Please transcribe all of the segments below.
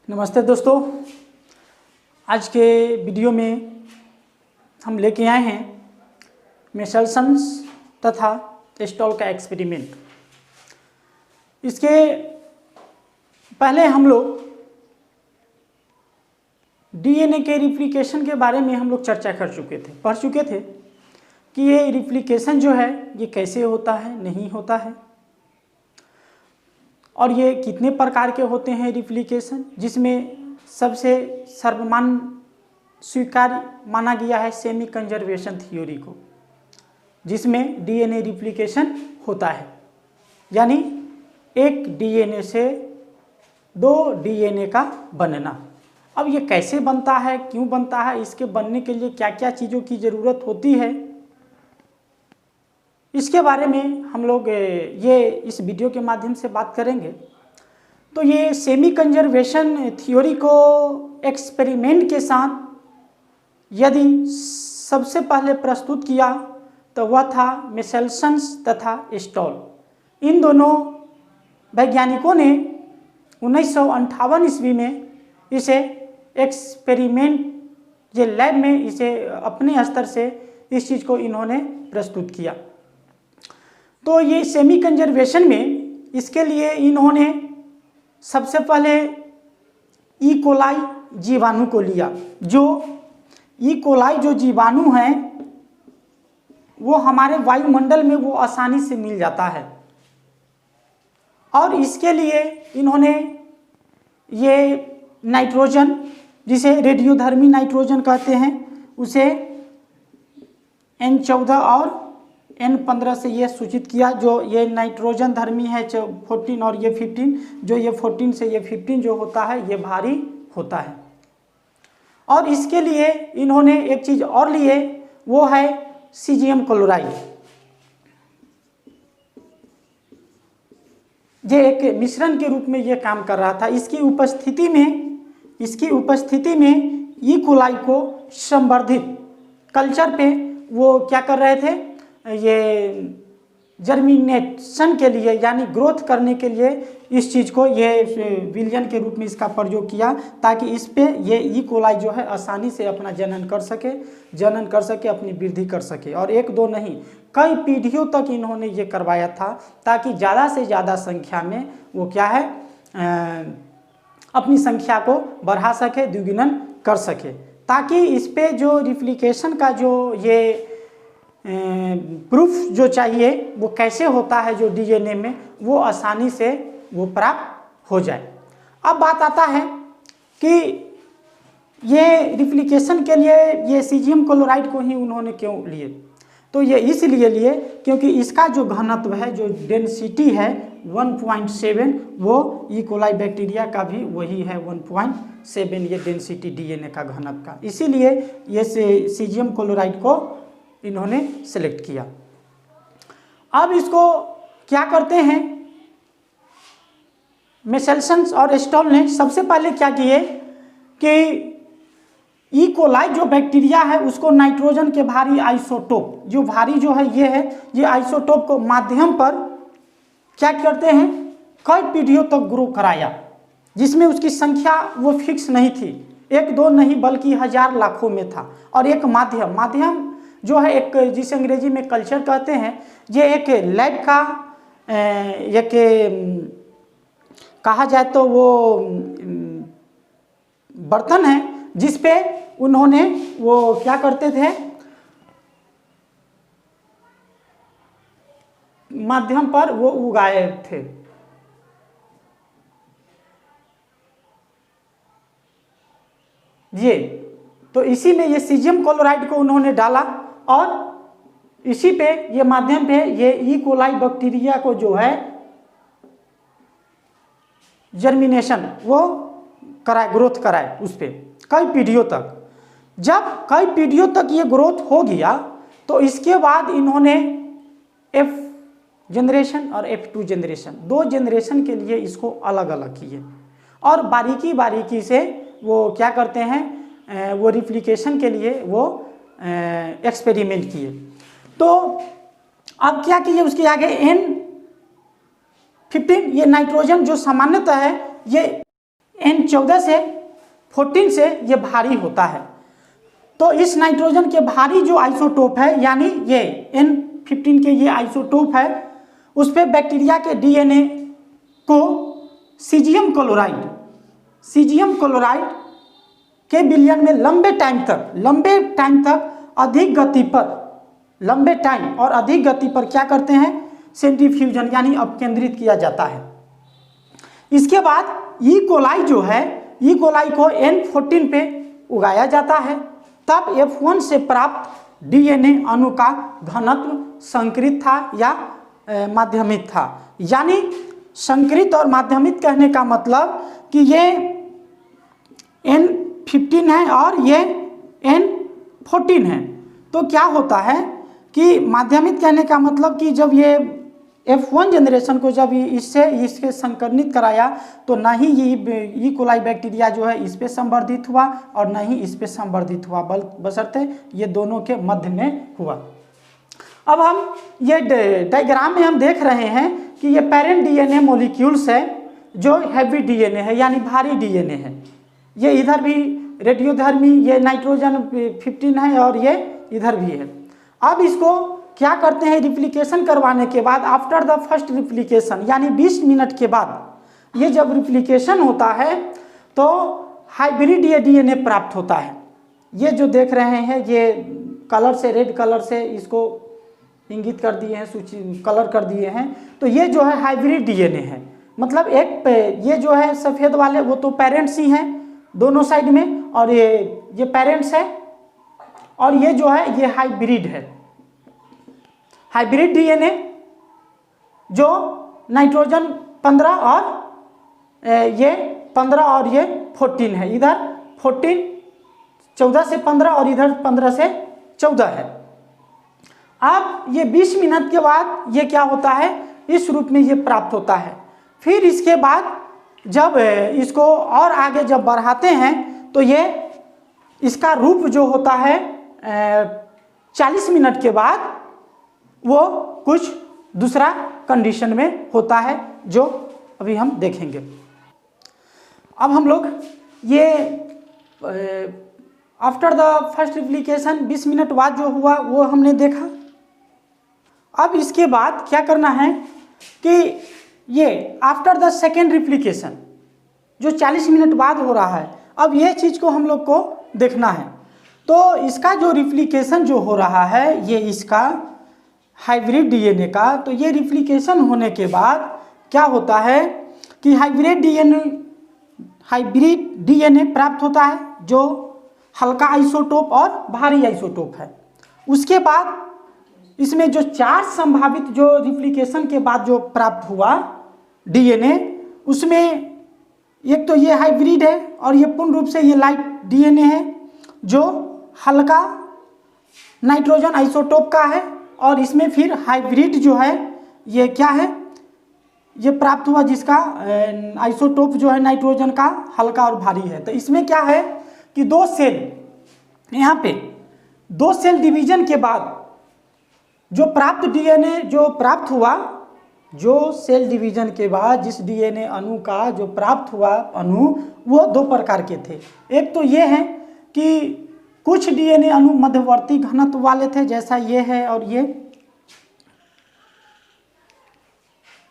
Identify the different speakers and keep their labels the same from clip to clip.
Speaker 1: नमस्ते दोस्तों, आज के वीडियो में हम लेके आए हैं मेसल्सन्स तथा स्टॉल का एक्सपेरिमेंट। इसके पहले हम लोग डीएनए के रिप्लिकेशन के बारे में हम लोग चर्चा कर चुके थे, पढ़ चुके थे कि ये रिप्लिकेशन जो है ये कैसे होता है, नहीं होता है, और ये कितने प्रकार के होते हैं रिप्लिकेशन, जिसमें सबसे सर्वमान्य स्वीकार्य माना गया है सेमी कंजर्वेशन थ्योरी को, जिसमें डीएनए रिप्लिकेशन होता है, यानी एक डीएनए से दो डीएनए का बनना। अब ये कैसे बनता है, क्यों बनता है, इसके बनने के लिए क्या क्या चीज़ों की ज़रूरत होती है, इसके बारे में हम लोग ये इस वीडियो के माध्यम से बात करेंगे। तो ये सेमी कंजर्वेशन थ्योरी को एक्सपेरिमेंट के साथ यदि सबसे पहले प्रस्तुत किया तो वह था मेसल्सन्स तथा स्टॉल। इन दोनों वैज्ञानिकों ने 1958 ईस्वी में इसे एक्सपेरिमेंट ये लैब में इसे अपने स्तर से इस चीज़ को इन्होंने प्रस्तुत किया। तो ये सेमी कंजर्वेशन में इसके लिए इन्होंने सबसे पहले ई कोलाई जीवाणु को लिया। जो ई कोलाई जो जीवाणु हैं वो हमारे वायुमंडल में वो आसानी से मिल जाता है, और इसके लिए इन्होंने ये नाइट्रोजन, जिसे रेडियोधर्मी नाइट्रोजन कहते हैं, उसे N14 और N15 से ये सूचित किया। जो ये नाइट्रोजन धर्मी है 14 और ये 15, जो ये 14 से ये 15 जो होता है ये भारी होता है। और इसके लिए इन्होंने एक चीज़ और लिए, वो है सीजियम क्लोराइड। ये एक मिश्रण के रूप में ये काम कर रहा था। इसकी उपस्थिति में ई कोलाई को संवर्धित कल्चर पे वो क्या कर रहे थे, ये जर्मिनेशन के लिए यानी ग्रोथ करने के लिए इस चीज़ को ये विलयन के रूप में इसका प्रयोग किया, ताकि इस पे ये ई कोलाई जो है आसानी से अपना जनन कर सके, अपनी वृद्धि कर सके। और एक दो नहीं, कई पीढ़ियों तक इन्होंने ये करवाया था, ताकि ज़्यादा से ज़्यादा संख्या में वो क्या है अपनी संख्या को बढ़ा सके, द्विगुणन कर सके, ताकि इस पे जो रिप्लिकेशन का जो ये प्रूफ जो चाहिए वो कैसे होता है जो डीएनए में, वो आसानी से वो प्राप्त हो जाए। अब बात आता है कि ये रिप्लिकेशन के लिए ये सीजियम क्लोराइड को ही उन्होंने क्यों लिए। तो ये इसलिए लिए क्योंकि इसका जो घनत्व है, जो डेंसिटी है 1.7, वो ई कोलाई बैक्टीरिया का भी वही है 1.7 ये डेंसिटी डीएनए का घनत्व का। इसीलिए ये सीजियम क्लोराइड को इन्होंने सेलेक्ट किया। अब इसको क्या करते हैं, मेसल्सन्स और स्टॉल ने सबसे पहले क्या किए कि ई कोलाई जो बैक्टीरिया है उसको नाइट्रोजन के भारी आइसोटोप, जो भारी जो है ये आइसोटोप को माध्यम पर क्या करते हैं, कई पीढ़ियों तक ग्रो कराया, जिसमें उसकी संख्या वो फिक्स नहीं थी, एक दो नहीं बल्कि हजार लाखों में था। और एक माध्यम जो है, एक जिसे अंग्रेजी में कल्चर कहते हैं, ये एक लैब का एक कहा जाए तो वो बर्तन है, जिस पे उन्होंने वो क्या करते थे, माध्यम पर वो उगाए थे। ये तो इसी में ये सीजियम क्लोराइड को उन्होंने डाला, और इसी पे ये माध्यम पे ये ई कोलाई बैक्टीरिया को जो है जर्मिनेशन वो कराए, ग्रोथ कराए उस पे कई पीढ़ियों तक। जब कई पीढ़ियों तक ये ग्रोथ हो गया तो इसके बाद इन्होंने F जनरेशन और F2 जनरेशन, दो जनरेशन के लिए इसको अलग अलग किए, और बारीकी से वो क्या करते हैं, वो रिप्लिकेशन के लिए वो एक्सपेरिमेंट किए। तो अब क्या किए, उसके आगे N15 ये नाइट्रोजन जो सामान्यतः है ये N14 से 14 से ये भारी होता है। तो इस नाइट्रोजन के भारी जो आइसोटोप है, यानी ये N15 के ये आइसोटोप है, उस पर बैक्टीरिया के डीएनए को सीजियम क्लोराइड के विलयन में लंबे टाइम तक अधिक गति पर क्या करते हैं, सेंट्रीफ्यूजन यानी अपकेंद्रित किया जाता है। इसके बाद ई कोलाई को N14 पे उगाया जाता है। तब F1 से प्राप्त डीएनए अणु का घनत्व संकरित था या माध्यमिक था। यानी संकरित और माध्यमिक कहने का मतलब कि ये N15 है और ये N14 है। तो क्या होता है कि माध्यमिक कहने का मतलब कि जब ये F1 जनरेशन को जब इसके संकरनित कराया तो ना ही ये ई कोलाई बैक्टीरिया जो है इस पे संवर्धित हुआ और ना ही इस पे संवर्धित हुआ, बशर्ते ये दोनों के मध्य में हुआ। अब हम ये डायग्राम में हम देख रहे हैं कि ये पेरेंट डीएनए मॉलिक्यूल्स है जो हैवी डीएनए है यानी भारी डीएनए है। ये इधर भी रेडियोधर्मी ये नाइट्रोजन 15 है और ये इधर भी है। अब इसको क्या करते हैं, रिप्लिकेशन करवाने के बाद आफ्टर द फर्स्ट रिप्लिकेशन यानी 20 मिनट के बाद ये जब रिप्लिकेशन होता है तो हाइब्रिड ये डीएनए प्राप्त होता है। ये जो देख रहे हैं ये कलर से, रेड कलर से इसको इंगित कर दिए हैं, कलर कर दिए हैं। तो ये जो है हाइब्रिड डीएनए है। मतलब ये जो है सफ़ेद वाले वो तो पेरेंट्स ही हैं दोनों साइड में, और ये पेरेंट्स है, और ये जो है ये हाइब्रिड है। हाइब्रिड डीएनए जो नाइट्रोजन 15 और ये 15 और ये 14 है। इधर 14 से 15 और इधर 15 से 14 है। अब ये 20 मिनट के बाद ये क्या होता है, इस रूप में ये प्राप्त होता है। फिर इसके बाद जब इसको और आगे जब बढ़ाते हैं तो ये इसका रूप जो होता है 40 मिनट के बाद वो कुछ दूसरा कंडीशन में होता है जो अभी हम देखेंगे। अब हम लोग ये after the first replication 20 minute बाद जो हुआ वो हमने देखा। अब इसके बाद क्या करना है कि ये आफ्टर द सेकेंड रिप्लिकेशन जो 40 मिनट बाद हो रहा है, अब ये चीज़ को हम लोग को देखना है। तो इसका जो रिप्लिकेशन जो हो रहा है ये इसका हाइब्रिड डीएनए का, तो ये रिप्लिकेशन होने के बाद क्या होता है कि हाइब्रिड डीएनए प्राप्त होता है जो हल्का आइसोटोप और भारी आइसोटोप है। उसके बाद इसमें जो 4 संभावित जो रिप्लिकेशन के बाद जो प्राप्त हुआ डीएनए, उसमें एक तो ये हाइब्रिड है और ये पूर्ण रूप से ये लाइट डीएनए है जो हल्का नाइट्रोजन आइसोटोप का है, और इसमें फिर हाइब्रिड जो है ये क्या है, ये प्राप्त हुआ जिसका आइसोटोप जो है नाइट्रोजन का हल्का और भारी है। तो इसमें क्या है कि 2 सेल, यहाँ पे 2 सेल डिवीजन के बाद जो प्राप्त डीएनए जो प्राप्त हुआ, जो सेल डिवीजन के बाद जिस डीएनए अणु का जो प्राप्त हुआ अणु, वो 2 प्रकार के थे। एक तो ये है कि कुछ डीएनए अणु मध्यवर्ती घनत्व वाले थे, जैसा ये है और ये,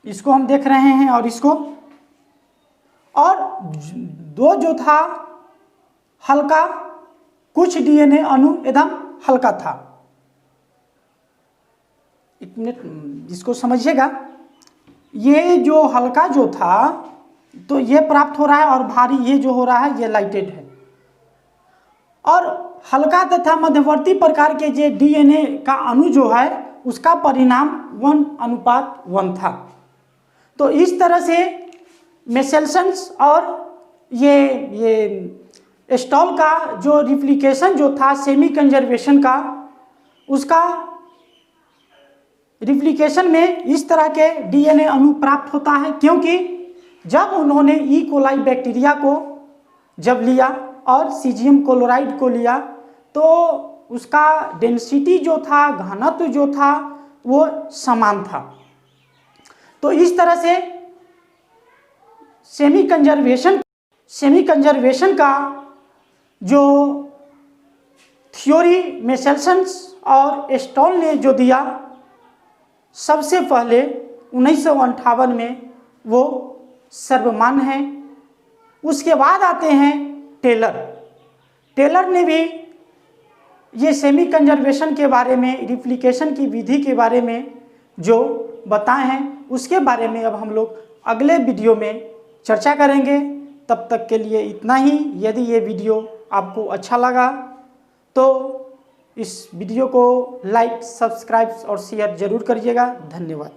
Speaker 1: इसको हम देख रहे हैं, और इसको, और 2 जो था हल्का, कुछ डीएनए अणु एकदम हल्का था। एक मिनट इसको समझिएगा, ये जो हल्का जो था तो ये प्राप्त हो रहा है, और भारी ये जो हो रहा है ये लाइटेड है। और हल्का तथा मध्यवर्ती प्रकार के जो डीएनए का अणु जो है उसका परिणाम 1:1 था। तो इस तरह से मेसेल्सन्स और ये स्टॉल का जो रिप्लिकेशन जो था सेमी कंजर्वेशन का, उसका रिप्लिकेशन में इस तरह के डीएनए अणु प्राप्त होता है, क्योंकि जब उन्होंने ई कोलाई बैक्टीरिया को जब लिया और सीजियम क्लोराइड को लिया तो उसका डेंसिटी जो था, घनत्व जो था वो समान था। तो इस तरह से सेमी कंजर्वेशन का जो थ्योरी मेसेल्सन्स और स्टॉल ने जो दिया सबसे पहले 1958 में, वो सर्वमान्य है। उसके बाद आते हैं टेलर। टेलर ने भी ये सेमी कंजर्वेशन के बारे में, रिप्लिकेशन की विधि के बारे में जो बताए हैं, उसके बारे में अब हम लोग अगले वीडियो में चर्चा करेंगे। तब तक के लिए इतना ही। यदि ये वीडियो आपको अच्छा लगा तो इस वीडियो को लाइक, सब्सक्राइब और शेयर ज़रूर करिएगा। धन्यवाद।